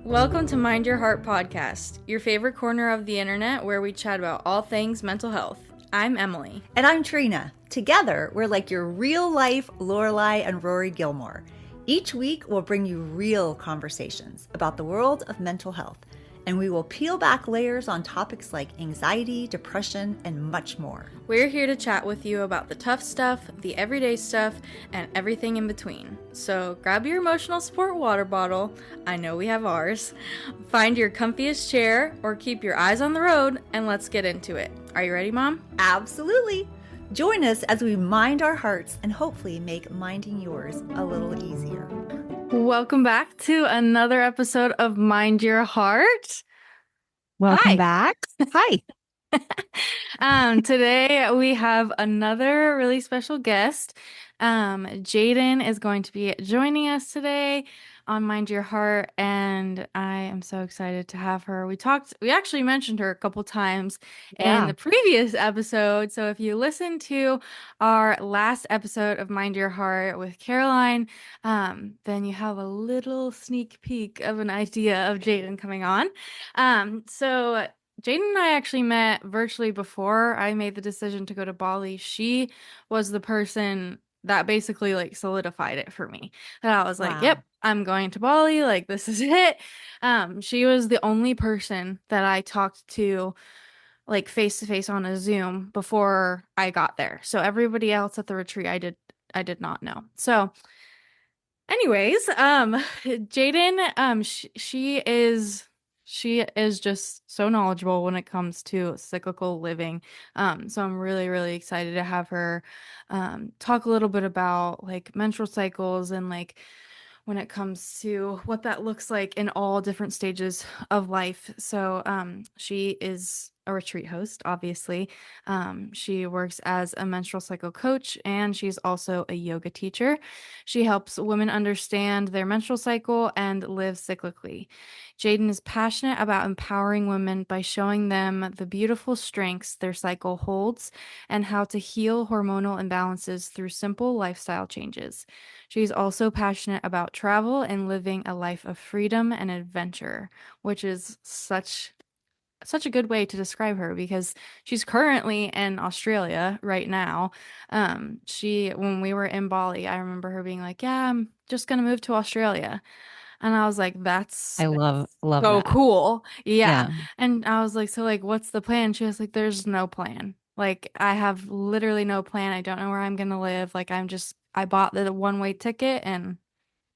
Welcome to Mind Your Heart podcast, your favorite corner of the internet where we chat about all things mental health. I'm Emily. And I'm Trina. Together, we're like your real-life Lorelai and Rory Gilmore. Each week, we'll bring you real conversations about the world of mental health, and we will peel back layers on topics like anxiety, depression, and much more. We're here to chat with you about the tough stuff, the everyday stuff, and everything in between. So grab your emotional support water bottle, I know we have ours, find your comfiest chair, or keep your eyes on the road, and let's get into it. Are you ready, Mom? Absolutely. Join us as we mind our hearts and hopefully make minding yours a little easier. Welcome back to another episode of Mind Your Heart. Welcome Hi. back. Hi. Today we have another really special guest. Jaden is going to be joining us today on Mind Your Heart, and I am so excited to have her. We actually mentioned her a couple times in the previous episode. So if you listen to our last episode of Mind Your Heart with Caroline, then you have a little sneak peek of an idea of Jaden coming on. So Jaden and I actually met virtually before I made the decision to go to Bali. She was the person that basically like solidified it for me. And I was like, yep, I'm going to Bali. Like, this is it. She was the only person that I talked to like face to face on a Zoom before I got there. So everybody else at the retreat, I did not know. So anyways, Jaden, she is just so knowledgeable when it comes to cyclical living. So I'm really, really excited to have her talk a little bit about like menstrual cycles and like when it comes to what that looks like in all different stages of life. So she is a retreat host, obviously. She works as a menstrual cycle coach, and she's also a yoga teacher. She helps women understand their menstrual cycle and live cyclically. Jaden is passionate about empowering women by showing them the beautiful strengths their cycle holds and how to heal hormonal imbalances through simple lifestyle changes. She's also passionate about travel and living a life of freedom and adventure, which is such a good way to describe her because she's currently in Australia right now. When we were in Bali, I remember her being like, "Yeah, I'm just gonna move to Australia." And I was like, I love so that. cool. Yeah. And I was like, so like, what's the plan? She was like, there's no plan. Like, I have literally no plan. I don't know where I'm going to live. Like, I bought the one-way ticket and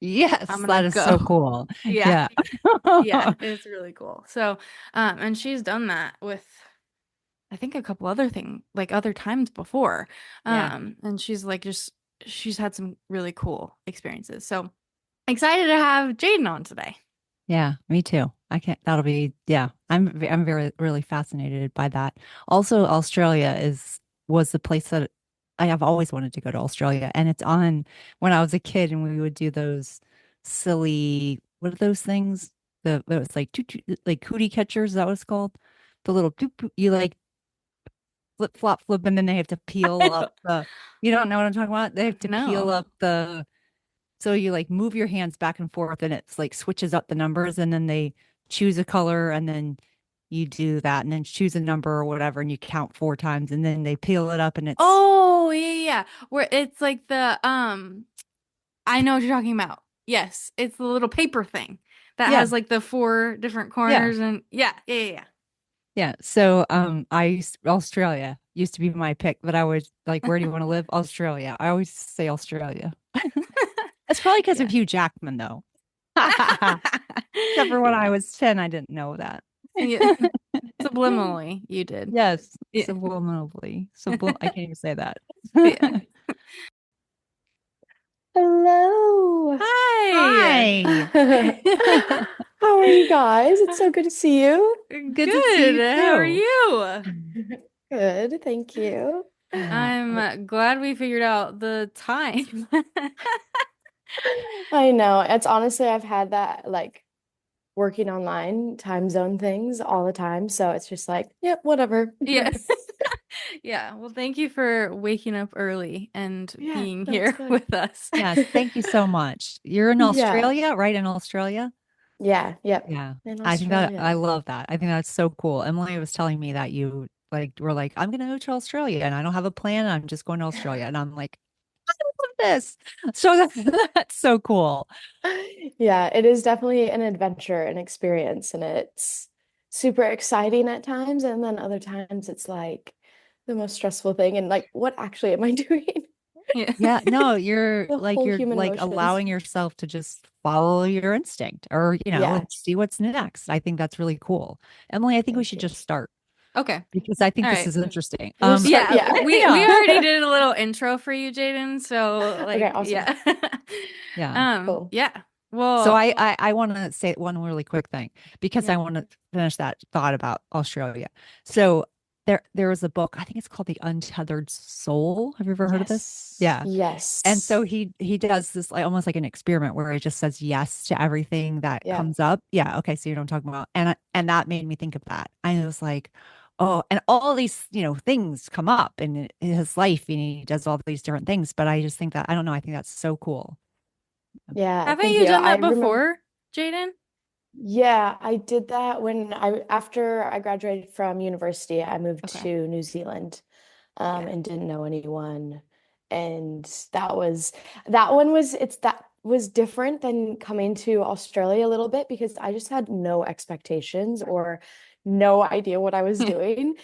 Yes, I'm that gonna is go. so cool. Yeah. Yeah, it's really cool. So, and she's done that with, I think a couple other other times before. And she's like, she's had some really cool experiences. So excited to have Jaden on today. Yeah, me too. That'll be, I'm very, really fascinated by that. Also, Australia was the place that I have always wanted to go to Australia. And it's on when I was a kid and we would do those silly, what are those things? It was like, like cootie catchers, is that what it's called? The little, you like flip, and then they have to peel up you don't know what I'm talking about? They have to peel up so you like move your hands back and forth and it's like switches up the numbers and then they choose a color and then you do that and then choose a number or whatever and you count 4 times and then they peel it up and it's yeah. Where it's like the I know what you're talking about. Yes, it's the little paper thing that has like the 4 different corners and yeah. So Australia used to be my pick, but I was like, where do you want to live? Australia. I always say Australia. It's probably because of Hugh Jackman, though. Except for when I was 10, I didn't know that. Yeah. Subliminally, you did. Yes, subliminally. I can't even say that. Yeah. Hello. Hi. How are you guys? It's so good to see you. Good to see you How are too. you? Good, thank you. I'm glad we figured out the time. I know. It's honestly, I've had that like working online time zone things all the time. So it's just like, yep, whatever. Yes. Yeah. Well, thank you for waking up early and being here with us. Yes, thank you so much. You're in Australia, right? In Australia? Yeah, yep. Yeah. In I think that I Australia. love that. I think that's so cool. Emily was telling me that you like were like, I'm gonna go to Australia and I don't have a plan. I'm just going to Australia. And I'm like, I love this. So that's so cool. Yeah, it is definitely an adventure, an experience, and it's super exciting at times, and then other times it's like the most stressful thing, and like, what actually am I doing? Yeah. Yeah, no, you're The like whole you're human like emotions. allowing yourself to just follow your instinct or, Yeah, and see what's next. I think that's really cool. Emily, I think we thank should you. just start Okay. because I think All this right. is interesting. We'll start. Yeah, Yeah. we Yeah. already did a little intro for you, Jaden. So Okay, like, awesome. yeah. Yeah. Cool. Yeah. So Well, I want to say one really quick thing because yeah. I want to finish that thought about Australia. So there was a book, I think it's called The Untethered Soul. Have you ever heard of this? Yes. Yeah. And so Yes. he does this like almost like an experiment where he just says yes to everything that Yeah. comes up. Yeah, okay, so you know what I'm talking about. And that made me think of that. I was like, oh, and all these, things come up in his life and he does all these different things, but I just think that I don't know, I think that's so cool. Yeah, Haven't thank you you. done I that remember. before, Jaden? Yeah, I did that when after I graduated from university, I moved Okay. to New Zealand, Yeah. and didn't know anyone. And that was different than coming to Australia a little bit because I just had no expectations or no idea what I was doing.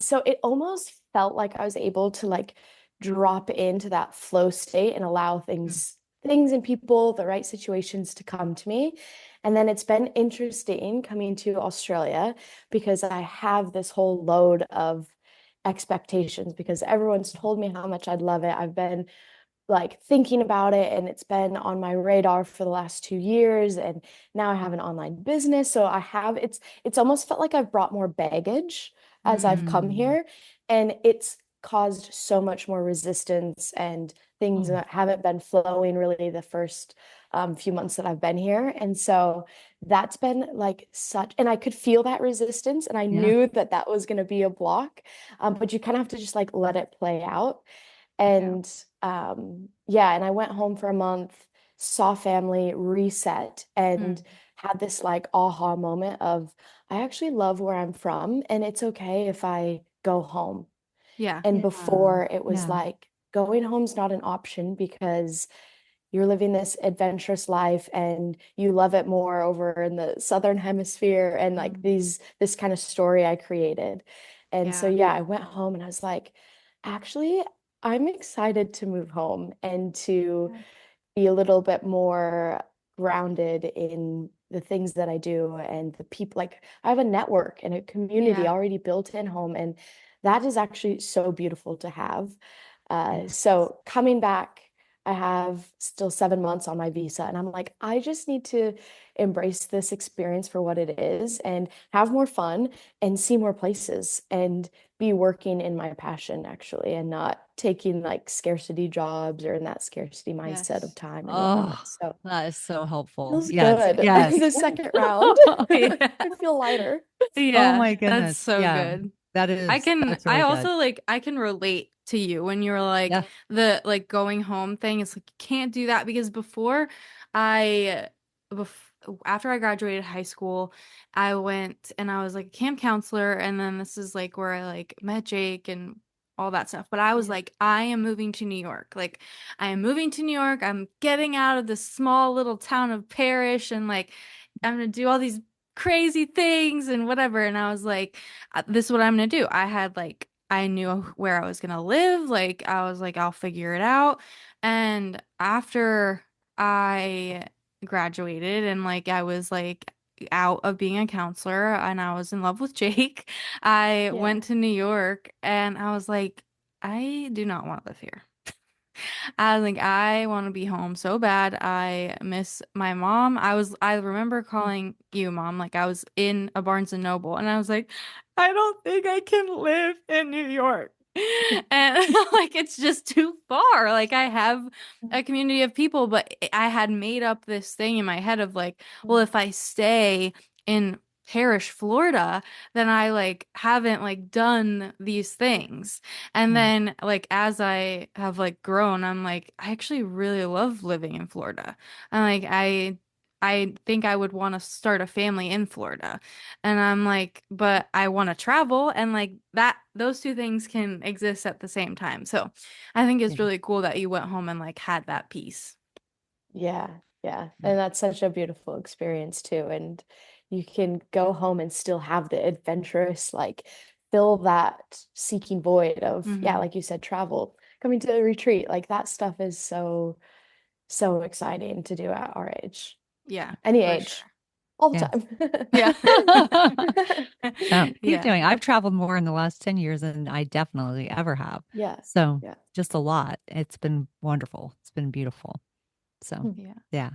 So it almost felt like I was able to like drop into that flow state and allow things and people, the right situations to come to me. And then it's been interesting coming to Australia because I have this whole load of expectations because everyone's told me how much I'd love it. I've been like thinking about it and it's been on my radar for the last 2 years, and now I have an online business. So it's almost felt like I've brought more baggage as I've come Mm. here, and it's caused so much more resistance, and things Oh, that haven't been flowing really the first few months that I've been here. And so that's been like such, and I could feel that resistance, and I yeah. knew that that was going to be a block. But you kind of have to just like let it play out. Yeah. And yeah, and I went home for a month, saw family, reset, and Mm. had this like aha moment of I actually love where I'm from, and it's okay if I go home. Yeah. And Yeah. before it was Yeah. like going home's not an option because you're living this adventurous life and you love it more over in the southern hemisphere, and like Mm. this kind of story I created. And so Yeah. yeah, I went home and I was like, actually, I'm excited to move home and to be a little bit more grounded in the things that I do and the people. Like I have a network and a community Yeah. already built in home, and that is actually so beautiful to have. Yes. So coming back, I have still 7 months on my visa, and I'm like, I just need to embrace this experience for what it is and have more fun and see more places and be working in my passion actually, and not taking like scarcity jobs or in that scarcity mindset of Yes. time and whatnot. Oh, So that is so helpful. feels Yes. good. Yes. The second round, Yeah. I feel lighter. Oh Yeah. my That's goodness. so Yeah. good. That's I really good. also like, I can relate to you when you're like, Yeah. the like going home thing. It's like, you can't do that because I, bef after I graduated high school, I went and I was like a camp counselor. And then this is like where I like met Jake and all that stuff. But I was Yeah. like, I am moving to New York. Like, I am moving to New York. I'm getting out of this small little town of Parrish and like, I'm gonna do all these crazy things and whatever. And I was like, this is what I'm gonna do. I knew where I was gonna live. Like, I was like, I'll figure it out. And after I graduated and like I was like out of being a counselor and I was in love with Jake, I Yeah. went to New York and I was like, I do not want to live here. I was like, I want to be home so bad. I miss my mom. I remember calling you mom, like I was in a Barnes and Noble and I was like, I don't think I can live in New York. And like, it's just too far. Like, I have a community of people, but I had made up this thing in my head of like, well, if I stay in Parrish, Florida, then I like haven't like done these things. And Mm. then like as I have like grown, I'm like I actually really love living in Florida. And like I think I would want to start a family in Florida. And I'm like, but I want to travel and like that those two things can exist at the same time. So I think Yeah. it's really cool that you went home and like had that peace. Yeah, yeah. And that's such a beautiful experience too. And you can go home and still have the adventurous, like fill that seeking void of, yeah, Hmm. like you said, travel, coming to a retreat. Like that stuff is so, so exciting to do at our age, Yeah, any for age, sure. all Yeah. Yeah. the time. Keep Yeah. doing. I've traveled more in the last 10 years than I definitely ever have. Yeah, So yeah. just a lot. It's been wonderful. It's been beautiful. So Hmm. Yeah. yeah.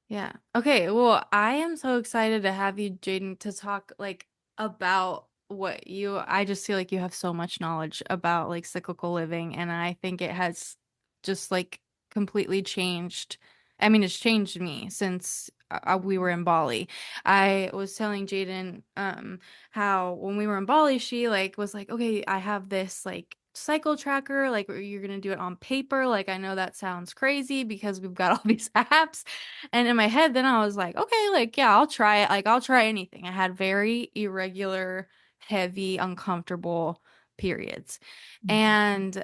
Yeah. Okay. Well, I am so excited to have you, Jaden, to talk like about what I just feel like you have so much knowledge about like cyclical living, and I think it has just like completely changed. I mean, it's changed me since we were in Bali. I was telling Jaden how when we were in Bali, she like was like, "Okay, I have this like cycle tracker, like you're gonna do it on paper." Like I know that sounds crazy because we've got all these apps. And in my head, then I was like, okay, like, yeah, I'll try it. Like, I'll try anything. I had very irregular, heavy, uncomfortable periods. And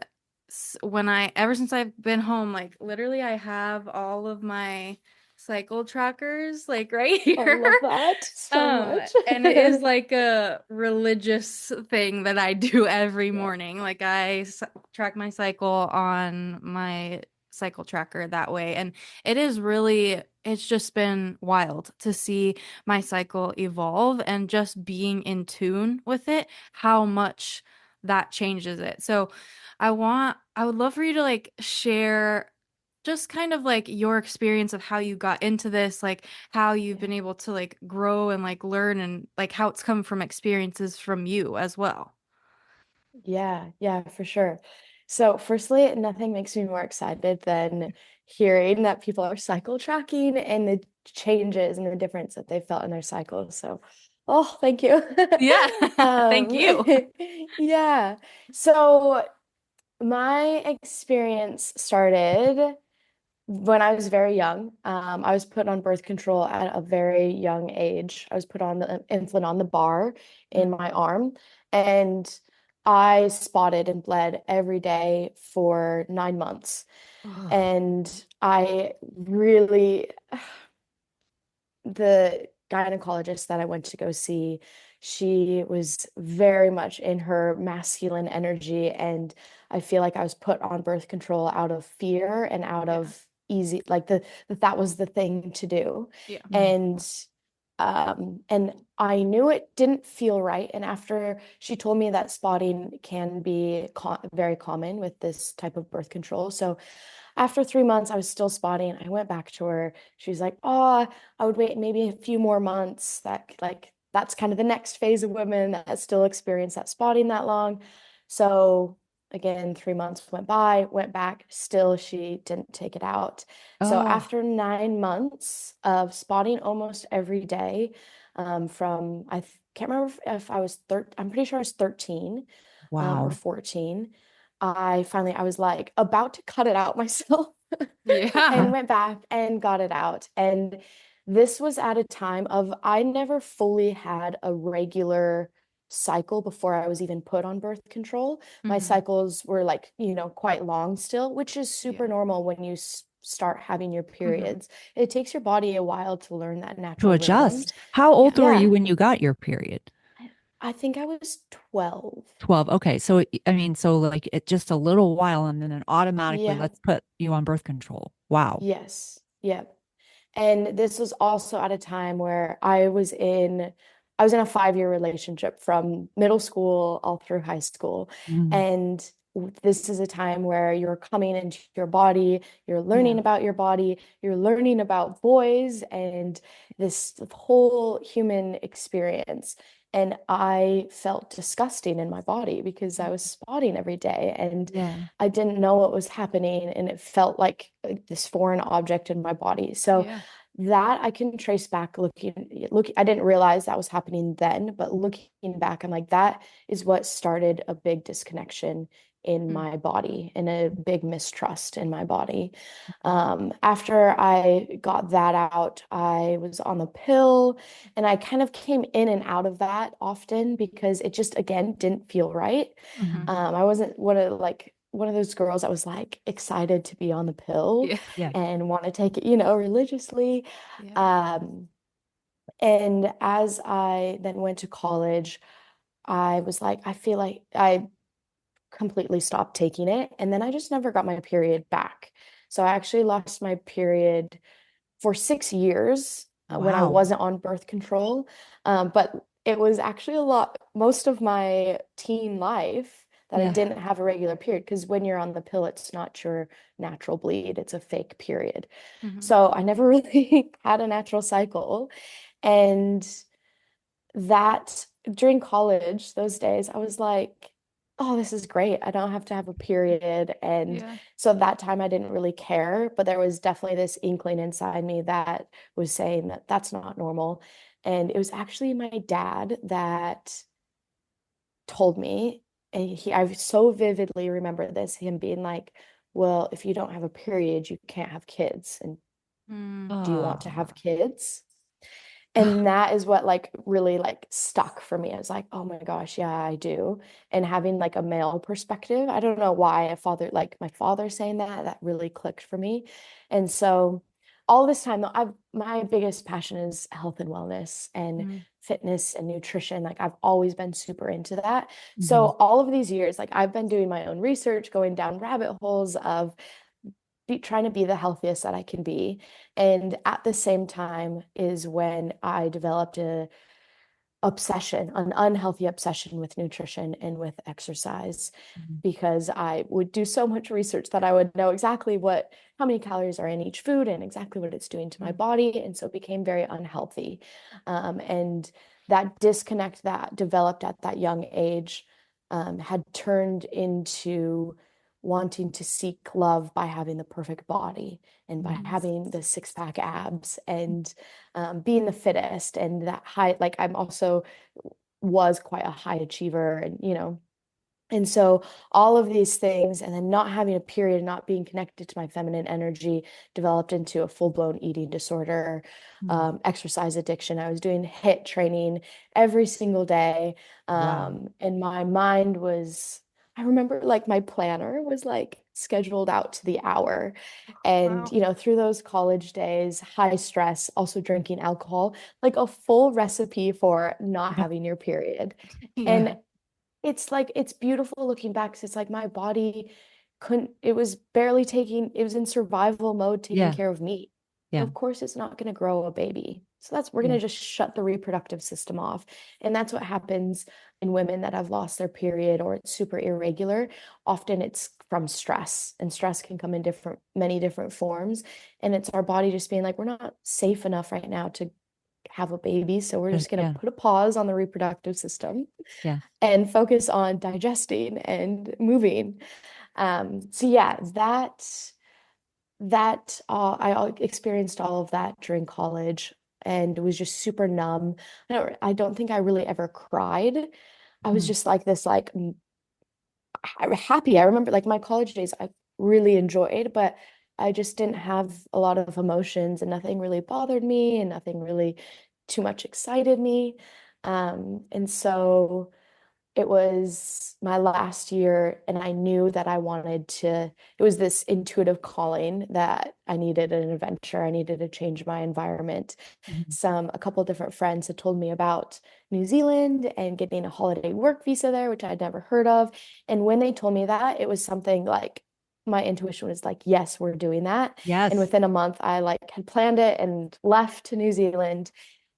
ever since I've been home, like, literally, I have all of my cycle trackers, like, right I here. love that so much. And it is like a religious thing that I do every Yeah, morning. Like, track my cycle on my cycle tracker that way. And it's just been wild to see my cycle evolve and just being in tune with it, how much that changes it. So I would love for you to like share just kind of like your experience of how you got into this, like how you've yeah. been able to like grow and like learn and like how it's come from experiences from you as well. Yeah, yeah, for sure. So, firstly, nothing makes me more excited than hearing that people are cycle tracking and the changes and the difference that they felt in their cycles. So, oh, thank you. Yeah. Thank Um, you. yeah. So, my experience started when I was very young. I was put on birth control at a very young age. I was put on the insulin on the bar in Mm. my arm, and I spotted and bled every day for 9 months. Oh, And I really, the gynecologist that I went to go see, she was very much in her masculine energy. And I feel like I was put on birth control out of fear and out yeah. of easy, like that was the thing to do. Yeah. Mm. And I knew it didn't feel right. And after she told me that spotting can be very common with this type of birth control. So after 3 months, I was still spotting. I went back to her. She was like, "Oh, I would wait maybe a few more months. That's kind of the next phase of women that still experience that spotting that long." So again, 3 months went by, went back, still she didn't take it out. So Oh, after 9 months of spotting almost every day, from can't remember if I was I'm pretty sure I was 13, or wow. 14. I was like about to cut it out myself and Yeah. went back and got it out. And this was at a time of I never fully had a regular cycle before I was even put on birth control. My Hmm. cycles were like, quite long still, which is super Yeah. normal when you start having your Hmm. periods. It takes your body a while to learn that To natural rhythm. adjust. How Yeah. old were you Yeah, when you got your period? I think I was 12. 12. Okay. So, I mean, so like it just a little while and then it automatically Yeah. let's put you on birth control. Wow. Yes. Yeah. And this was also at a time where I was in a 5-year relationship from middle school all through high school. Mm. And this is a time where you're coming into your body, you're Yeah. learning about your body, you're learning about boys and this whole human experience. And I felt disgusting in my body because I was spotting every day and Yeah. I didn't know what was happening. And it felt like this foreign object in my body. So Yeah. that I can trace back I didn't realize that was happening then, but looking back, I'm like, that is what started a big disconnection in Mm. my body and a big mistrust in my body. After I got that out, I was on the pill and I kind of came in and out of that often because it just, again, didn't feel right. Mhm. I wasn't one of those girls that was like excited to be on the pill Yeah. Yeah. and want to take it, religiously. Yeah. Um, and as I then went to college, I was like, I feel like I completely stopped taking it. And then I just never got my period back. So I actually lost my period for 6 years when I Wow. wasn't on birth control. But it was actually most of my teen life that I Yeah. didn't have a regular period because when you're on the pill, it's not your natural bleed, it's a fake period. Mhm. So I never really had a natural cycle. And that during college, those days, I was like, oh, this is great. I don't have to have a period. And Yeah. so that time I didn't really care, but there was definitely this inkling inside me that was saying that that's not normal. And it was actually my dad that told me, and I so vividly remember this, him being like, well, if you don't have a period, you can't have kids. And Mm. do you want to Oh. have kids? And that is what like really like stuck for me. I was like, oh my gosh, yeah, I do. And having like a male perspective, I don't know why like my father saying that really clicked for me. And so all this time though, my biggest passion is health and wellness and Mm. fitness and nutrition. Like I've always been super into that. So Mhm. all of these years, like I've been doing my own research, going down rabbit holes of trying to be the healthiest that I can be. And at the same time is when I developed an unhealthy obsession with nutrition and with exercise Mhm. because I would do so much research that I would know exactly how many calories are in each food and exactly what it's doing to my Mm. body. And so it became very unhealthy. And that disconnect that developed at that young age had turned into wanting to seek love by having the perfect body and by Mhm. having the six-pack abs and being the fittest and that high, like I'm also was quite a high achiever and and so all of these things, and then not having a period, not being connected to my feminine energy, developed into a full-blown eating disorder, Mhm. exercise addiction. I was doing HIIT training every single day. Wow. And my mind was, I remember like my planner was like scheduled out to the hour. And, Wow. through those college days, high stress, also drinking alcohol, like a full recipe for not Yeah. having your period. Yeah. And it's like it's beautiful looking back because it's like my body couldn't, it was barely it was in survival mode taking Yeah. care of me. So Yeah. of course it's not going to grow a baby. So we're going Yeah. to just shut the reproductive system off. And that's what happens in women that have lost their period or it's super irregular. Often it's from stress, and stress can come in many different forms. And it's our body just being like, we're not safe enough right now to have a baby. So we're just going to Yeah. put a pause on the reproductive system Yeah. and focus on digesting and moving. So yeah, experienced all of that during college and was just super numb. I don't think I really ever cried. I was Mhm. just like this, like happy. I remember like my college days I really enjoyed, but I just didn't have a lot of emotions and nothing really bothered me and nothing really too much excited me. And so it was my last year, and I knew that it was this intuitive calling that I needed an adventure. I needed to change my environment. Mhm. A couple of different friends had told me about New Zealand and getting a holiday work visa there, which I'd never heard of. And when they told me that, it was something like my intuition was like, yes, we're doing that. And Yes. within a month, I like had planned it and left to New Zealand,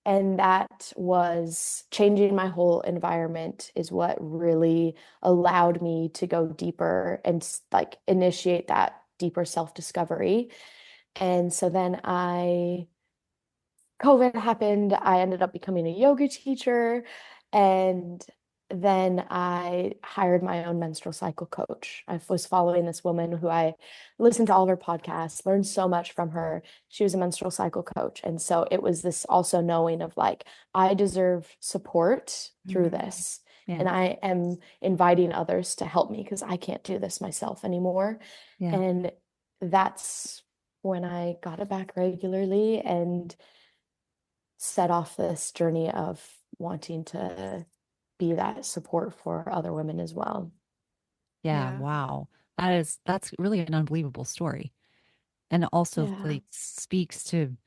and that was changing my whole environment is what really allowed me to go deeper and like initiate that deeper self-discovery. And so then COVID happened. I ended up becoming a yoga teacher. And then I hired my own menstrual cycle coach. I was following this woman who I listened to all of her podcasts, learned so much from her. She was a menstrual cycle coach. And so it was this also knowing of like, I deserve support through Mm. this. Yeah. and I am inviting others to help me because I can't do this myself anymore. Yeah. And that's when I got it back regularly and set off this journey of wanting to be that support for other women as well. Yeah. Yeah. Wow. That's really an unbelievable story. And it also Yeah. like speaks to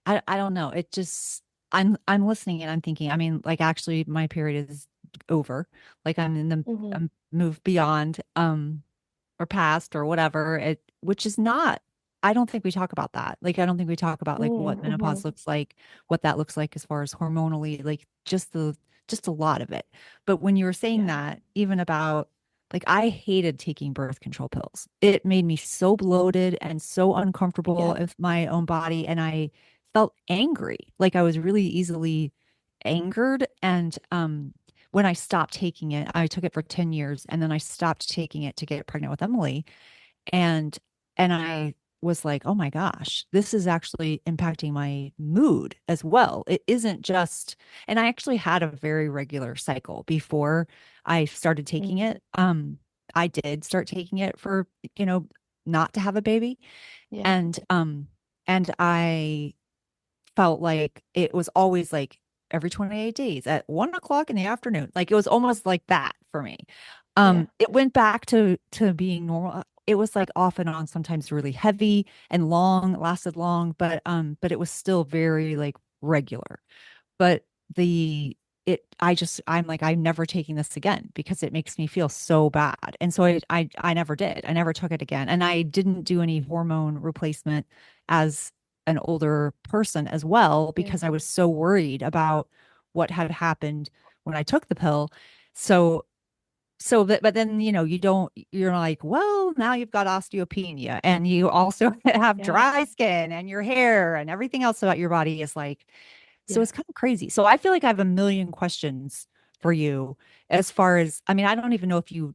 I don't know. It just I'm listening and I'm thinking, I mean, like actually my period is over. Like I'm in the Hmm. I'm moved beyond or past or whatever it which is not I don't think we talk about that. Like I don't think we talk about like what menopause Mm-hmm. looks like, what that looks like as far as hormonally, like just a lot of it. But when you were saying Yeah. that, even about like I hated taking birth control pills. It made me so bloated and so uncomfortable Yeah. with my own body and I felt angry. Like I was really easily angered and when I stopped taking it, I took it for 10 years and then I stopped taking it to get pregnant with Emily. And I was like, oh my gosh, this is actually impacting my mood as well. It isn't just, and I actually had a very regular cycle before I started taking Mm. it. I did start taking it for, you know, not to have a baby. Yeah. And I felt like it was always like every 28 days at 1 o'clock in the afternoon. Like it was almost like that for me. Yeah. It went back to being normal. It was like off and on, sometimes really heavy and long, lasted long, but it was still very like regular. But the it I just I'm like I'm never taking this again because it makes me feel so bad. And so I never did. I never took it again. And I didn't do any hormone replacement as an older person as well Yeah. because I was so worried about what had happened when I took the pill. So but then you don't you're like, well, now you've got osteopenia and you also have Yeah. dry skin and your hair and everything else about your body is like so Yeah. it's kind of crazy. So I feel like I have a million questions for you as far as, I mean, I don't even know if you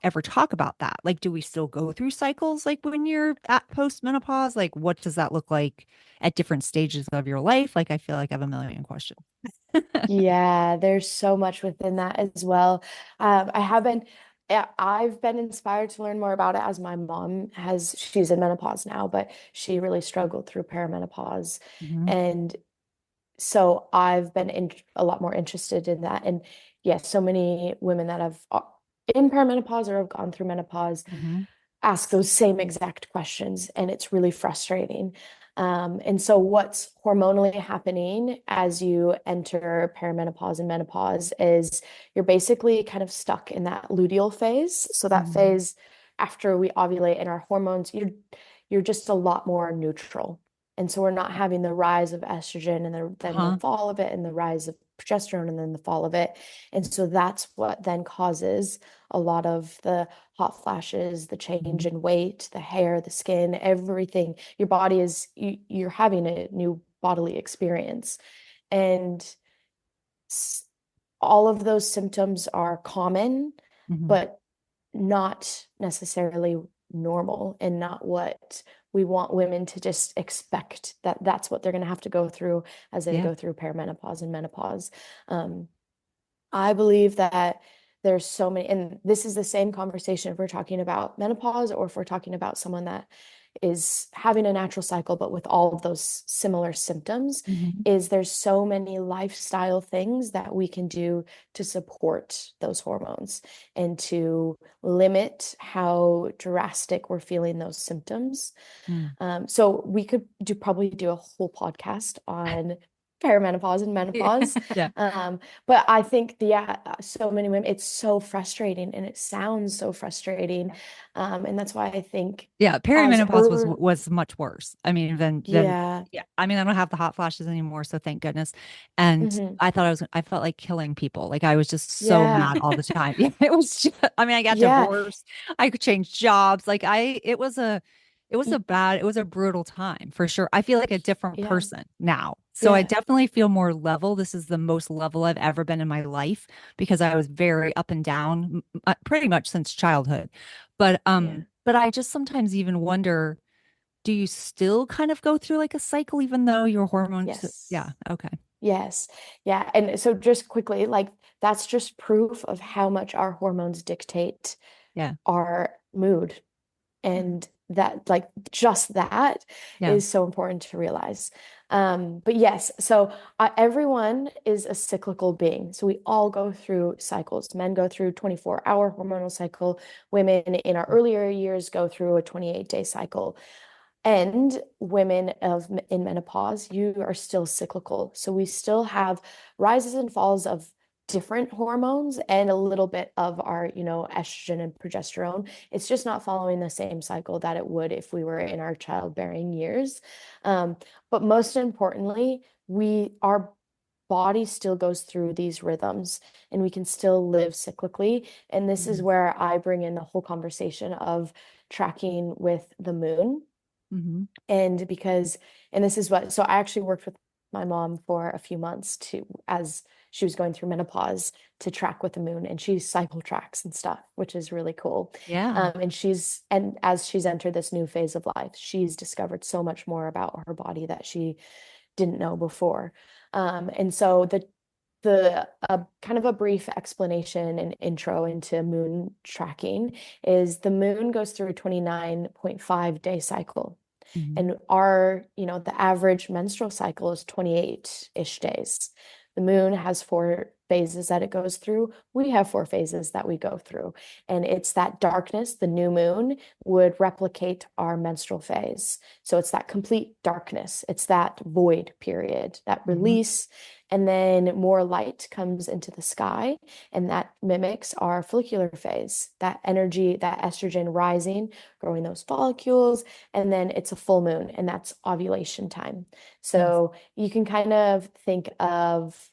ever talk about that. Like, do we still go through cycles like when you're at postmenopause? Like, what does that look like at different stages of your life? Like, I feel like I have a million questions. Yeah, there's so much within that as well. I haven't, yeah, I've been inspired to learn more about it as my mom she's in menopause now, but she really struggled through perimenopause. Hmm. And so I've been a lot more interested in that. And yes, so many women that have in perimenopause or have gone through menopause Hmm. ask those same exact questions, and it's really frustrating. And so, what's hormonally happening as you enter perimenopause and menopause is you're basically kind of stuck in that luteal phase. So, that Hmm. phase after we ovulate and our hormones, you're just a lot more neutral. And so, we're not having the rise of estrogen and then the Huh. fall of it, and the rise of progesterone and then the fall of it. And so, that's what then causes a lot of the hot flashes, the change Hmm. in weight, the hair, the skin, everything. Your body you're having a new bodily experience. And all of those symptoms are common, Hmm. but not necessarily normal and not what we want women to just expect that that's what they're going to have to go through as they Yeah. go through perimenopause and menopause. Um, I believe that there's so many, and this is the same conversation if we're talking about menopause or if we're talking about someone that is having a natural cycle, but with all of those similar symptoms, Hmm. is there's so many lifestyle things that we can do to support those hormones and to limit how drastic we're feeling those symptoms. Mm. So we could probably do a whole podcast on perimenopause and menopause. Yeah. But I think, yeah, so many women, it's so frustrating and it sounds so frustrating. And that's why I think Yeah, as perimenopause early, was much worse. I mean, than yeah, yeah. I mean, I don't have the hot flashes anymore, so thank goodness. And hmm, I felt like killing people. Like I was just so yeah, mad all the time. Yeah, it was just, I mean, I got yeah, divorced. I could change jobs. Like it was a brutal time for sure. I feel like a different yeah, person now. So I yeah, definitely feel more level. This is the most level I've ever been in my life because I was very up and down pretty much since childhood. yeah, But I just sometimes even wonder, do you still kind of go through like a cycle even though your hormones, yeah, yes. okay. Yes. Yeah. And so just quickly, like that's just proof of how much our hormones dictate Yeah. our mood. And that, like, just that Yeah. is so important to realize. But yes, so everyone is a cyclical being. So we all go through cycles. Men go through 24-hour hormonal cycle. Women in our earlier years go through a 28-day cycle. And women in menopause, you are still cyclical. So we still have rises and falls of different hormones and a little bit of our, estrogen and progesterone. It's just not following the same cycle that it would if we were in our childbearing years. Um, but most importantly, our body still goes through these rhythms and we can still live cyclically. And this is Mhm. where I bring in the whole conversation of tracking with the moon. Mhm. And because, and this is what, so I actually worked with my mom for a few months as she was going through menopause, to track with the moon, and she cycle tracks and stuff, which is really cool. Yeah. And as she's entered this new phase of life, she's discovered so much more about her body that she didn't know before. And so the kind of a brief explanation and intro into moon tracking is the moon goes through a 29.5-day cycle. Mhm. And the average menstrual cycle is 28-ish days. The moon has 4 phases that it goes through. We have 4 phases that we go through. And it's that darkness, the new moon would replicate our menstrual phase. So it's that complete darkness. It's that void period, that Mhm. release. And then more light comes into the sky, and that mimics our follicular phase, that energy, that estrogen rising, growing those follicles, and then it's a full moon, and that's ovulation time. Yes. So you can kind of think of,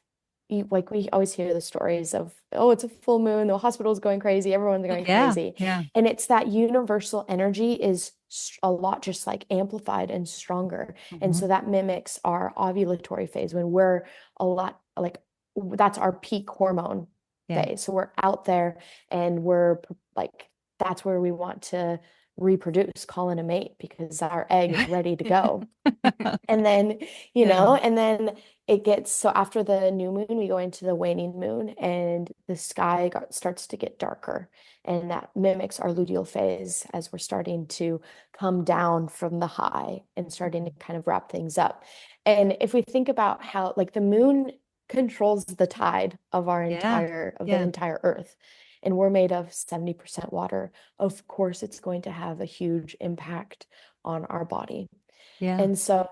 like, we always hear the stories of, oh, it's a full moon, the hospital's going crazy, everyone's going Yeah. crazy. Yeah. And it's that universal energy is a lot just like amplified and stronger. And Mhm. so that mimics our ovulatory phase when we're a lot like, that's our peak hormone Yeah. phase. So we're out there and we're like, that's where we want to reproduce, call in a mate because our egg is ready to go. And then, Yeah. and then it gets, so after the new moon, we go into the waning moon and the sky starts to get darker. And that mimics our luteal phase as we're starting to come down from the high and starting to kind of wrap things up. And if we think about how, like, the moon controls the tide of Yeah. the Yeah. entire earth, and we're made of 70% water, of course it's going to have a huge impact on our body. Yeah. And so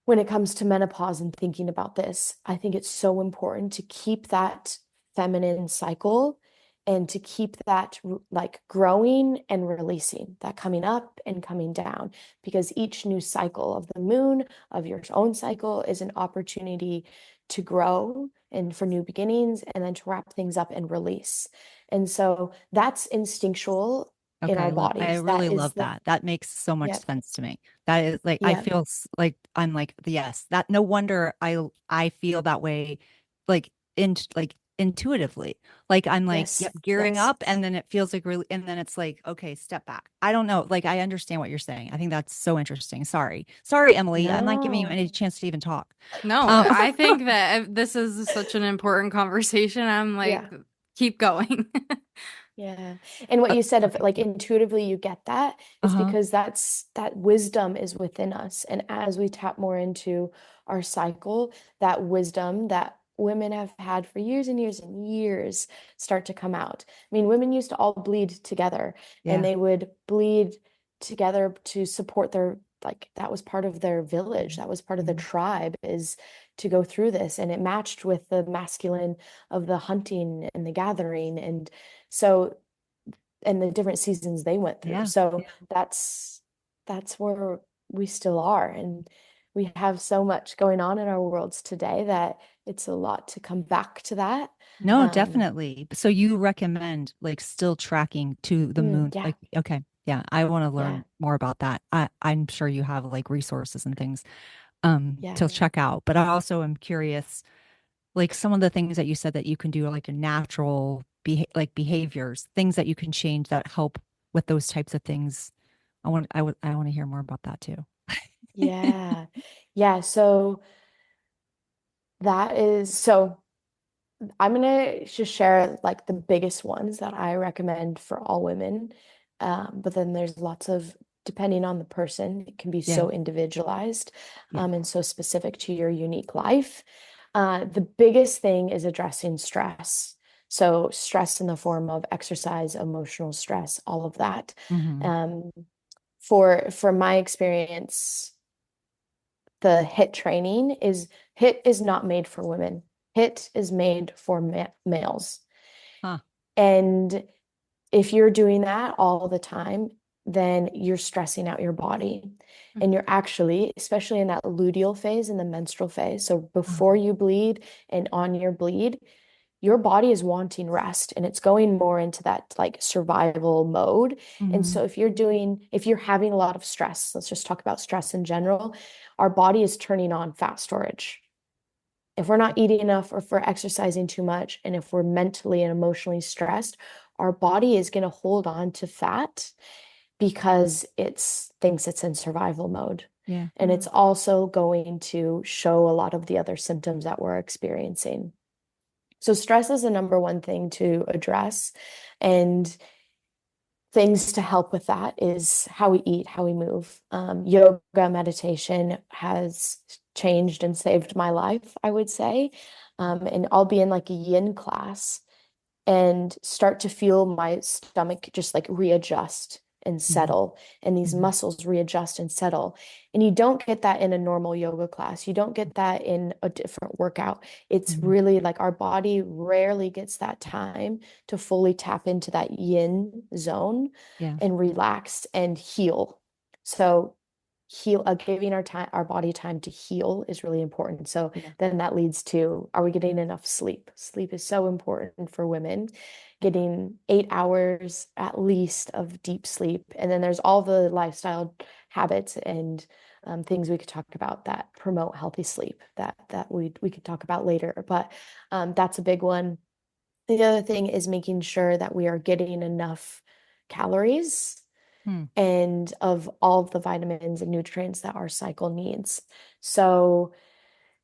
when it comes to menopause and thinking about this, I think it's so important to keep that feminine cycle and to keep that like growing and releasing, that coming up and coming down, because each new cycle of the moon, of your own cycle, is an opportunity to grow and for new beginnings and then to wrap things up and release. And so that's instinctual in Okay. our I bodies. really That is love the, that. That makes so much yeah, sense to me. That is like I yeah, feel like I'm like yes. That no wonder I feel that way, like intuitively. Like I'm like yes, yep gearing yes. up, and then it feels like really, and then it's like okay, step back. I don't know. Like I understand what you're saying. I think that's so interesting. Sorry, Emily. I'm not giving you No. any chance to even talk. No, Um, I think that this is such an important conversation. I'm like, Yeah. keep going. Yeah. And what you said of okay. like intuitively you get that is Uh-huh. because that wisdom is within us. And as we tap more into our cycle, that wisdom that women have had for years and years and years start to come out. I mean, women used to all bleed together and Yeah. they would bleed together to support their, like, that was part of their village. Mhm. That was part of the Mhm. tribe, is to go through this. And it matched with the masculine of the hunting and the gathering. And so, and the different seasons they went through. Yeah. So that's where we still are. And we have so much going on in our worlds today that it's a lot to come back to that. No, Um, definitely. So you recommend like still tracking to the moon. yeah, Like, okay. Yeah, I want to yeah, learn more about that. I'm sure you have like resources and things yeah, to check out. But I also am curious, like some of the things that you said that you can do like a natural like behaviors, things that you can change that help with those types of things. I want to hear more about that too. yeah, yeah. So That is so I'm gonna just share like the biggest ones that I recommend for all women. But then there's lots of, depending on the person, it can be Yeah. so individualized, Yeah. and so specific to your unique life. The biggest thing is addressing stress. So stress in the form of exercise, emotional stress, all of that. Hmm. Um, for my experience, the HIIT is not made for women. HIIT is made for males. Huh. And if you're doing that all the time, then you're stressing out your body. And you're actually, especially in that luteal phase, in the menstrual phase, so before Uh-huh. you bleed and on your bleed, your body is wanting rest and it's going more into that like survival mode. And Hmm. so if you're having a lot of stress, let's just talk about stress in general, our body is turning on fat storage. If we're not eating enough or if we're exercising too much, and if we're mentally and emotionally stressed, our body is going to hold on to fat because it thinks it's in survival mode. Yeah. And it's also going to show a lot of the other symptoms that we're experiencing. So stress is the number one thing to address. And things to help with that is how we eat, how we move. Yoga, meditation has changed and saved my life, I would say. And I'll be in like a yin class and start to feel my stomach just like readjust and Hmm. settle, and these Hmm. muscles readjust and settle. And you don't get that in a normal yoga class. You don't get that in a different workout. It's Hmm. really like our body rarely gets that time to fully tap into that yin zone Yeah. and relax and heal. So giving our body time to heal is really important. So Yeah. then that leads to, are we getting enough sleep? Sleep is so important for women, getting 8 hours at least of deep sleep. And then there's all the lifestyle habits and things we could talk about that promote healthy sleep that we could talk about later. But that's a big one. The other thing is making sure that we are getting enough calories Hmm. and of all of the vitamins and nutrients that our cycle needs. So,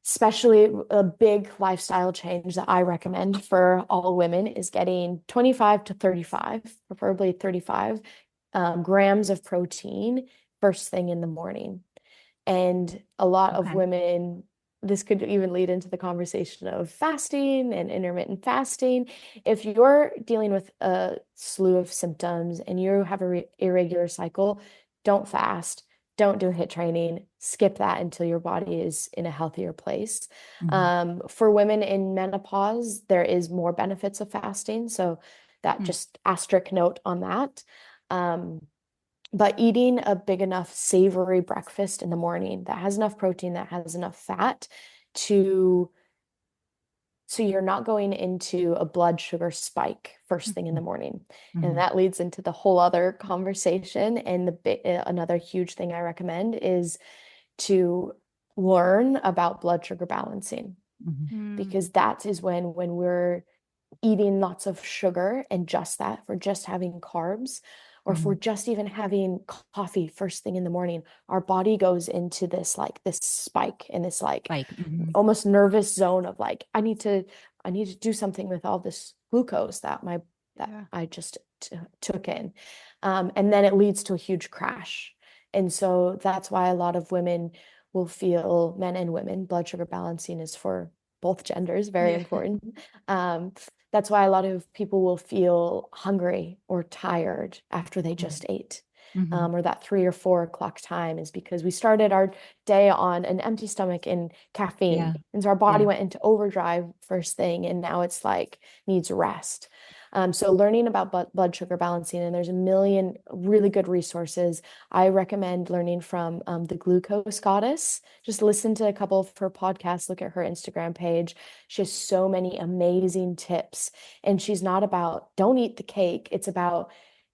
especially a big lifestyle change that I recommend for all women is getting 25 to 35, preferably 35 grams of protein first thing in the morning. And a lot of Okay. women, this could even lead into the conversation of fasting and intermittent fasting. If you're dealing with a slew of symptoms and you have a irregular cycle, don't fast. Don't do HIIT training. Skip that until your body is in a healthier place. Hmm. For women in menopause, there is more benefits of fasting. So that Hmm. just asterisk note on that. Um, but eating a big enough savory breakfast in the morning that has enough protein, that has enough fat to so you're not going into a blood sugar spike first thing in the morning. And Hmm. that leads into the whole other conversation. And another huge thing I recommend is to learn about blood sugar balancing, Hmm. Mm. because that is when we're eating lots of sugar and just that, if we're just having carbs, or if we're Hmm. just even having coffee first thing in the morning, our body goes into this spike and this like Like, almost nervous zone of like, I need to do something with all this glucose that Yeah. I just took in. And then it leads to a huge crash. And so that's why a lot of women will feel, men and women, blood sugar balancing is for both genders, very Yeah. important. Um, that's why a lot of people will feel hungry or tired after they just ate. hmm. Or that 3 or 4 o'clock time is because we started our day on an empty stomach and caffeine. Yeah. And so our body Yeah. went into overdrive first thing, and now it's like needs rest. So learning about blood sugar balancing, and there's a million really good resources. I recommend learning from the Glucose Goddess. Just listen to a couple of her podcasts, look at her Instagram page. She has so many amazing tips. And she's not about don't eat the cake. It's about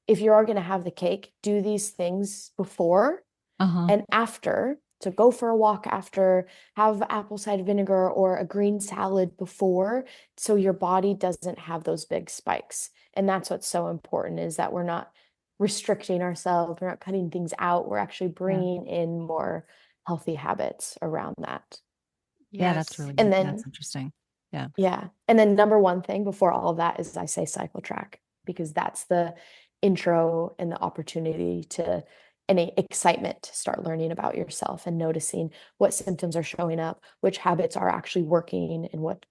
if you are going to have the cake, do these things before Uh-huh. and after. So go for a walk after, have apple cider vinegar or a green salad before, so your body doesn't have those big spikes. And that's what's so important, is that we're not restricting ourselves, we're not cutting things out, we're actually Yeah. bringing in more healthy habits around that. Yeah, that's Yes. really, And that's then, interesting. Yeah. yeah. And then number one thing before all of that is I say cycle track because that's the intro and the opportunity to any excitement to start learning about yourself and noticing what symptoms are showing up, which habits are actually working and what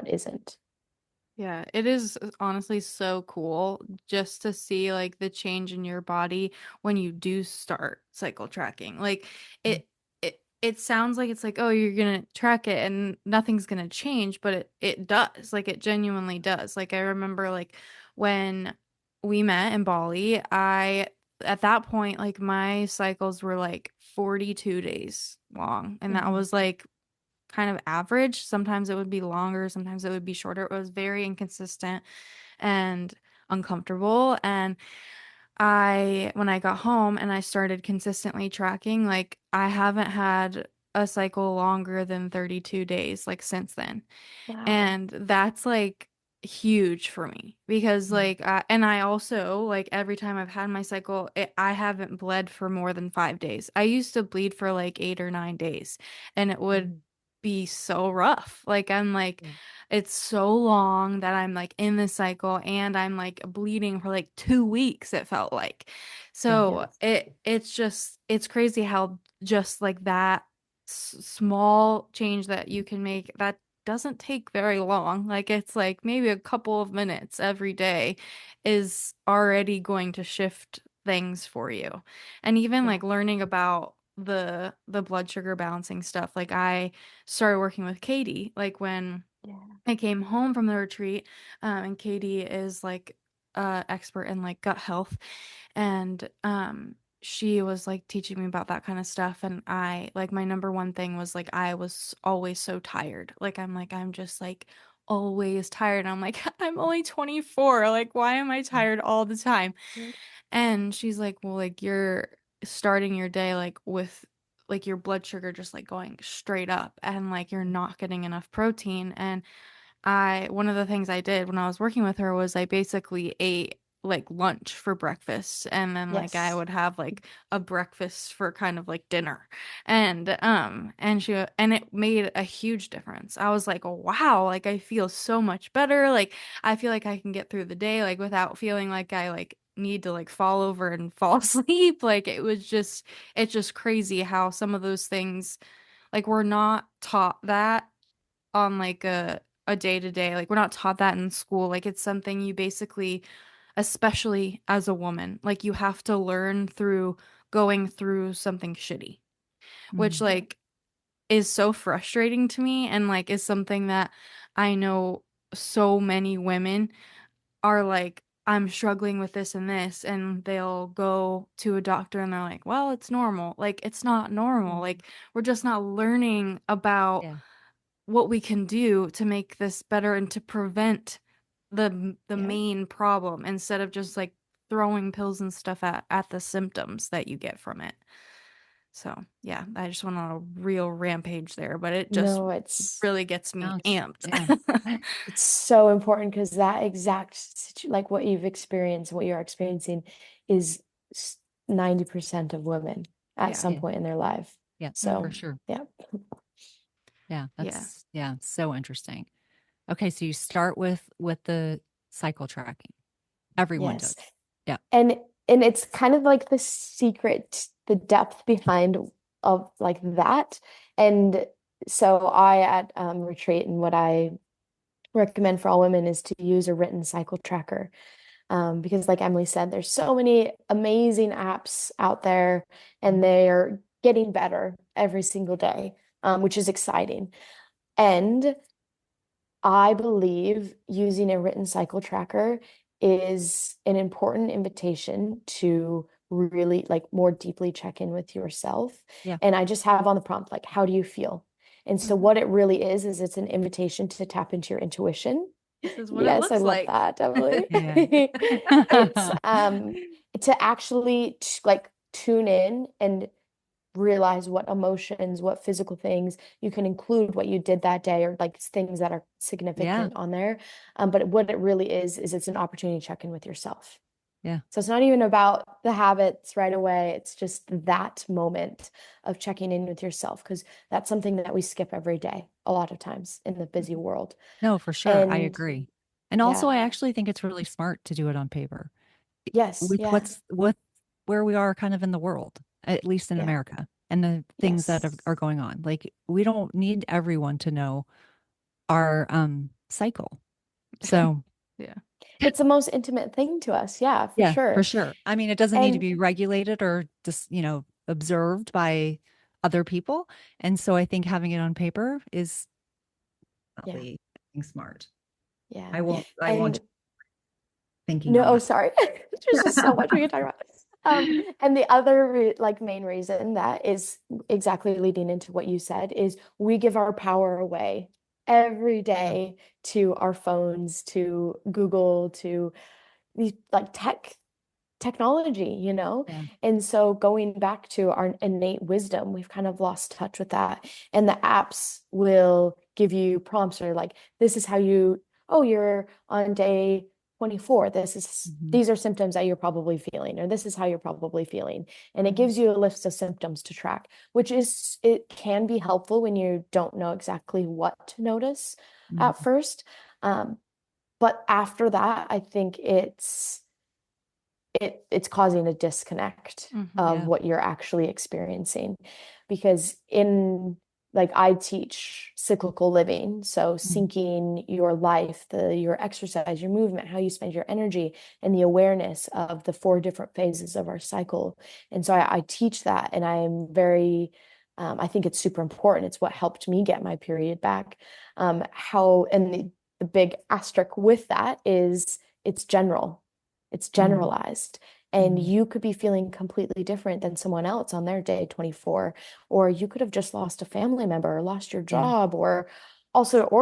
isn't. Yeah, it is honestly so cool just to see like the change in your body when you do start cycle tracking. Like Mm. it sounds like it's like, oh, you're gonna track it and nothing's gonna change, but it does. Like it genuinely does. Like I remember like when we met in Bali, I at that point like my cycles were like 42 days long, and that Mhm. was like kind of average. Sometimes it would be longer, sometimes it would be shorter. It was very inconsistent and uncomfortable. And when I got home and I started consistently tracking, like I haven't had a cycle longer than 32 days, like since then. Wow. And that's like huge for me because Mhm. like and I also like every time I've had my cycle I haven't bled for more than 5 days. I used to bleed for like 8 or 9 days and it would Mhm. be so rough. Like I'm like Yeah. it's so long that I'm like in this cycle and I'm like bleeding for like 2 weeks it felt like. Yeah. So Yes. it's crazy how just like that small change that you can make that doesn't take very long. Like it's like maybe a couple of minutes every day is already going to shift things for you. And even Yeah. like learning about the blood sugar balancing stuff. Like I started working with Katie like when Yeah. I came home from the retreat, and Katie is like expert in like gut health, and she was like teaching me about that kind of stuff, and I like my number one thing was like I was always so tired. Like I'm just like always tired. I'm like I'm only 24. Like why am I Mm. tired all the time? Yeah. And she's like, well, like you're starting your day like with like your blood sugar just like going straight up and like you're not getting enough protein. And one of the things I did when I was working with her was I basically ate like lunch for breakfast and then like I Yes. would have like a breakfast for kind of like dinner. And it made a huge difference. I was like, oh, wow, like I feel so much better. Like I feel like I can get through the day like without feeling like I like need to like fall over and fall asleep. Like it's just crazy how some of those things like we're not taught that on like a day to day. Like we're not taught that in school. Like it's something you basically, especially as a woman, like you have to learn through going through something shitty, which Mhm. Yeah. like is so frustrating to me and like is something that I know so many women are like I'm struggling with this and this and they'll go to a doctor and they're like, "Well, it's normal." Like it's not normal. Mhm. Like we're just not learning about Yeah. what we can do to make this better and to prevent the Yeah. main problem instead of just like throwing pills and stuff at the symptoms that you get from it. So, yeah, I just went on a real rampage there, but it just No, it's really gets me Ouch. amped. Yeah. it's so important because that exact like what you've experienced, what you're experiencing is 90% of women at Yeah. some Yeah. point in their life. Yeah. For So, sure. yeah. Yeah. Yeah. That's, yeah, so interesting. Okay. So you start with the cycle tracking. Everyone Yes. does. Yeah. And and it's kind of like the secret, the depth behind of like that. And so I at retreat and what I recommend for all women is to use a written cycle tracker. Because like Emily said, there's so many amazing apps out there and Mhm. they are getting better every single day, which is exciting. And I believe using a written cycle tracker is an important invitation to really like more deeply check in with yourself. Yeah. And I just have on the prompt, like, how do you feel? And so Mhm. what it really is it's an invitation to tap into your intuition. This is what it Yes, I looks love like. that, Emily. Yeah. It's to actually like tune in and realize what emotions, what physical things you can include what you did that day or like things that are Yeah. significant on there. But what it really is it's an opportunity to check in with yourself. Yeah. So it's not even about the habits right away. It's just that moment of checking in with yourself, because that's something that we skip every day, a lot of times in the busy Mhm. world. No, for sure. I And agree. And also, yeah, I actually think it's really smart to do it on paper yes, with yeah, where we are kind of in the world, at least in yeah, America, and the things that yes. are going on. Like, we don't need everyone to know our cycle. So, Yeah. It's the most intimate thing to us. Yeah, for yeah, for sure. sure. I mean, it doesn't need to And be regulated or just, observed by other people. And so I think having it on paper is yeah, definitely being smart. yeah. I won't And thinking no, on oh, that. sorry. There's just so much we can talk about. And the other like main reason that is exactly leading into what you said is we give our power away every Yeah. day to our phones, to Google, to these like technology, you know? Yeah. And so going back to our innate wisdom, we've kind of lost touch with that. And the apps will give you prompts or like, this is how you, oh, you're on day 24. Mhm. These are symptoms that you're probably feeling, or this is how you're probably feeling. And it Mhm. gives you a list of symptoms to track, which is, it can be helpful when you don't know exactly what to notice Mhm. at first. Um, but after that, I think it's causing a disconnect Hmm. of Yeah. what you're actually experiencing, because in like I teach cyclical living, so Mhm. syncing your life, your exercise, your movement, how you spend your energy, and the awareness of the four different phases of our cycle. And so I teach that, and I'm very I think it's super important. It's what helped me get my period back. How and the big asterisk with that is it's general, it's Mhm. generalized. And Mhm. you could be feeling completely different than someone else on their day 24. Or you could have just lost a family member or lost your Yeah. job or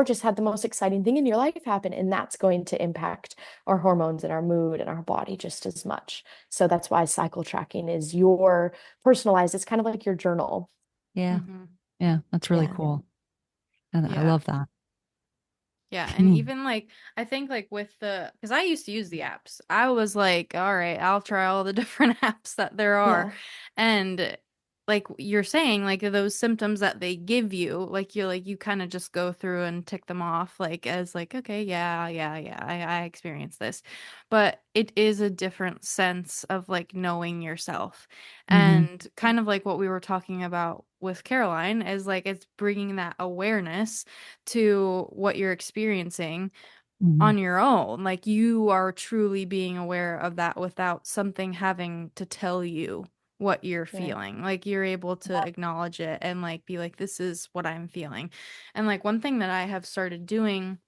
just had the most exciting thing in your life happen. And that's going to impact our hormones and our mood and our body just as much. So that's why cycle tracking is your personalized, it's kind of like your journal. Yeah. Hmm. Yeah. That's really Yeah. cool. And I Yeah. love that. Yeah, and Hmm. even like I think like with because I used to use the apps, I was like, all right, I'll try all the different apps that there are, Yeah. and like you're saying, like those symptoms that they give you, like you kind of just go through and tick them off, like as like, okay, yeah, yeah, yeah, I experienced this, but it is a different sense of like knowing yourself, Hmm. and kind of like what we were talking about with Caroline is like it's bringing that awareness to what you're experiencing Hmm. on your own. Like you are truly being aware of that without something having to tell you what you're Yeah. feeling. Like you're able to acknowledge it and like be like, this is what I'm feeling. And like one thing that I have started doing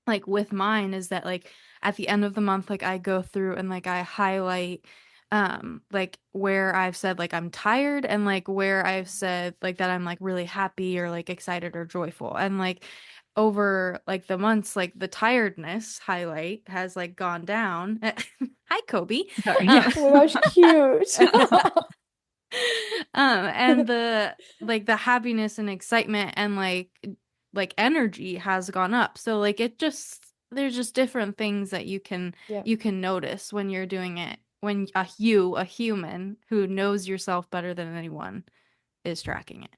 like with mine is that like at the end of the month like I go through and like I highlight like where I've said like I'm tired and like where I've said like that I'm like really happy or like excited or joyful, and like over like the months like the tiredness highlight has like gone down. Hi Kobe. Sorry. um Yeah. Oh my gosh, cute. and the like the happiness and excitement and like energy has gone up, so like it just there's just different things that Yeah. you can notice when you're doing it, when a human who knows yourself better than anyone is tracking it.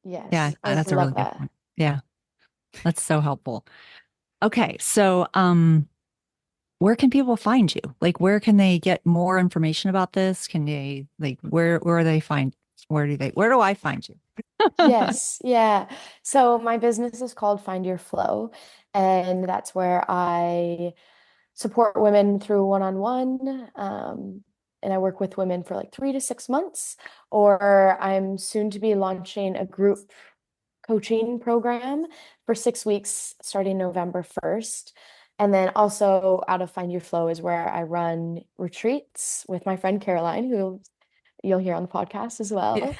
Yeah. Yes, I That's a really love good that. point. Yeah. That's so helpful. Okay. So, where can people find you? Like, where can they get more information about this? Can they like where they find where do I find you? Yes, yeah. So my business is called Find Your Flow, and that's where I support women through one-on-one. And I work with women for like 3 to 6 months, or I'm soon to be launching a group coaching program for 6 weeks starting November 1st. And then also out of Find Your Flow is where I run retreats with my friend Caroline, who you'll hear on the podcast as well. Yeah.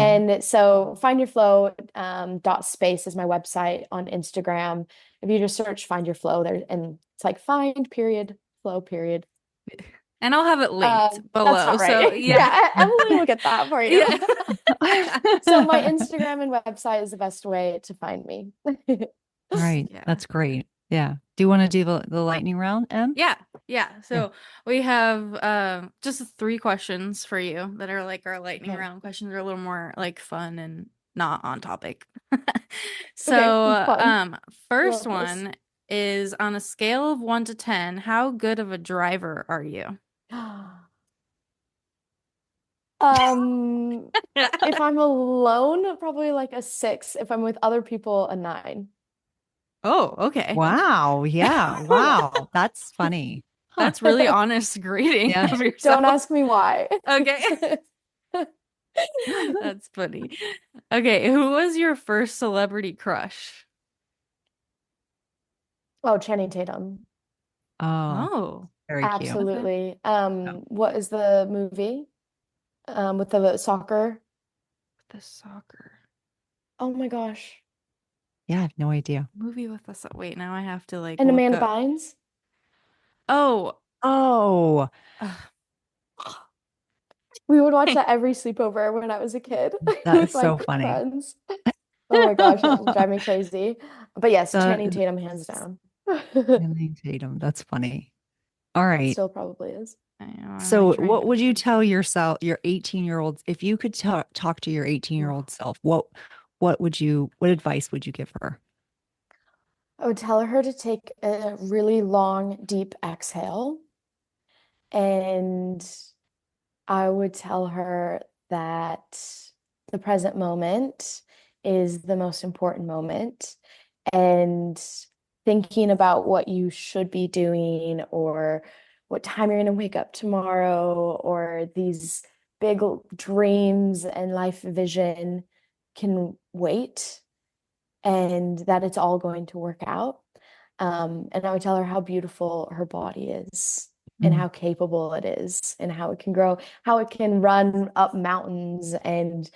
And so Find Your Flow dot space is my website on Instagram. If you just search Find Your Flow there, and it's like find period flow period. And I'll have it linked That's below, not so right. yeah. Yeah, Emily will get that for you. Yeah. So my Instagram and website is the best way to find me. Right. Yeah. That's great. Yeah. Do you want to do the lightning round, Em? Yeah, yeah. Yeah. So we have just three questions for you that are like our lightning Okay. round questions. Are a little more like fun and not on topic. Okay, So fun. first Love this. one is on a scale of 1 to 10, how good of a driver are you? Um, if I'm alone, probably like a 6. If I'm with other people, a 9. Oh, okay. Wow. Yeah. Yeah. Wow. That's funny. Huh. That's really honest grading Yeah. of yourself. Don't ask me why. Okay. That's funny. Okay, who was your first celebrity crush? Oh, Channing Tatum. Oh, Oh, very cute. okay. Absolutely. Oh, What is the movie? With the soccer. The soccer Oh my gosh. yeah, I have no idea. movie with the wait, now I have to like And look Amanda up. Bynes. Oh, Oh, ugh, We would watch that every sleepover when I was a kid that with is my so funny. friends. Oh my gosh, it would drive me crazy. But yes, Channing The Tatum hands down. Channing Tatum. That's funny. All right. Still probably is. I know, I'm like So, trying what to would you think. tell yourself, your 18-year-old, if you could talk to your 18-year-old self, what advice would you give her? I would tell her to take a really long, deep exhale. And I would tell her that the present moment is the most important moment. And thinking about what you should be doing or what time you're going to wake up tomorrow or these big dreams and life vision can wait and that it's all going to work out. And I would tell her how beautiful her body is and Mm, how capable it is and how it can grow, how it can run up mountains and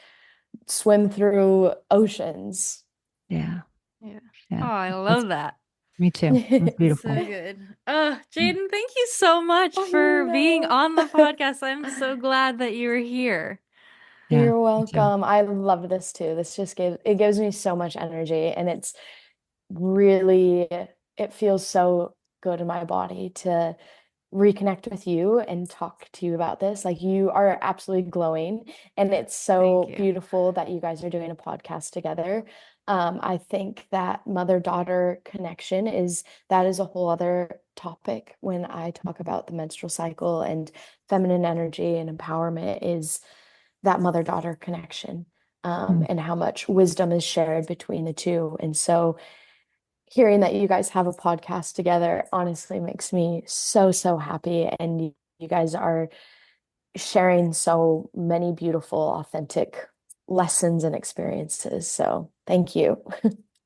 swim through oceans. yeah, Yeah. Oh, yeah. I That's love that. me too. That's So beautiful. good. Jaden, thank you so much I for being know. on the podcast. I'm so glad that you were here. Yeah, You're me too. welcome. I love this too. This just gives me so much energy and it's really it feels so good in my body to reconnect with you and talk to you about this. Like you are absolutely glowing, and it's Thank so you. beautiful that you guys are doing a podcast together. I think that mother-daughter connection is a whole other topic when I talk about the menstrual cycle and feminine energy and empowerment is that mother-daughter connection. Mm, And how much wisdom is shared between the two. And so hearing that you guys have a podcast together honestly makes me so, so happy. And you guys are sharing so many beautiful, authentic lessons and experiences. So thank you.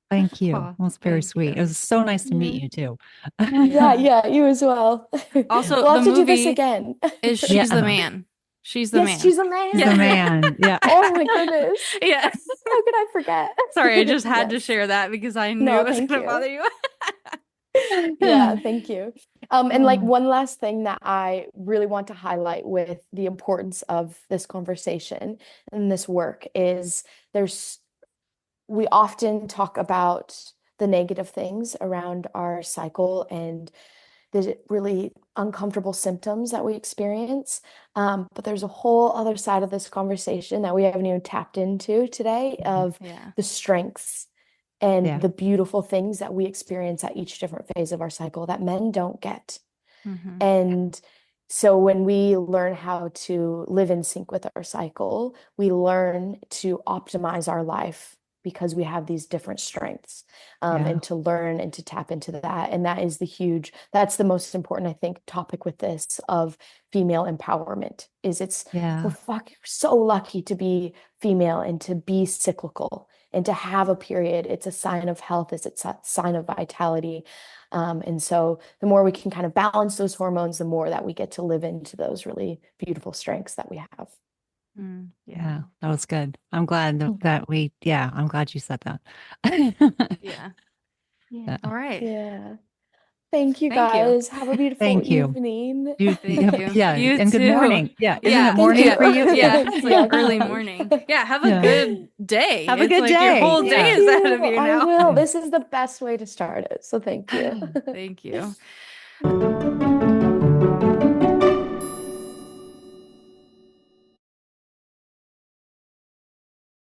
thank you. Oh, Well, it's very thank sweet. It you. was so nice to Yeah. meet you too. Yeah, Yeah. yeah, you as well. Also, We'll the have to do this movie again. is Yeah, She's the Man. She's the Yes, Man. she's a he's the man. Yeah. man. Yeah. Oh my goodness. Yeah. How could I forget? Sorry, I just had to Yes. share that because I knew No, it was thank going to you. bother you. Yeah, thank you. And like Oh, one last thing that I really want to highlight with the importance of this conversation and this work is there's we often talk about the negative things around our cycle and the really uncomfortable symptoms that we experience. But there's a whole other side of this conversation that we haven't even tapped into today mhm. of Yeah. the strengths and Yeah. the beautiful things that we experience at each different phase of our cycle that men don't get. Hmm. And so when we learn how to live in sync with our cycle, we learn to optimize our life because we have these different strengths, Yeah. and to learn and to tap into that. And that's the most important, I think, topic with this of female empowerment is Yeah. we're so lucky to be female and to be cyclical and to have a period. It's a sign of health, it's a sign of vitality. And so the more we can kind of balance those hormones, the more that we get to live into those really beautiful strengths that we have. Yeah. Yeah. That was good. I'm glad I'm glad you said that. Yeah. Yeah. Yeah. All right. Yeah. Thank you Thank you. guys. Have a beautiful Thank you. evening. Thank you. Yeah, You and good too. morning. Yeah, isn't it Yeah. Thank morning you. for you? Yeah. Yeah. It's like Yes, early morning. morning. Yeah. Have a Yeah. good day. Have a It's good like your day. whole day Yeah. is ahead of you I now. will. Yeah. This is the best way to start it. So thank you. Thank you.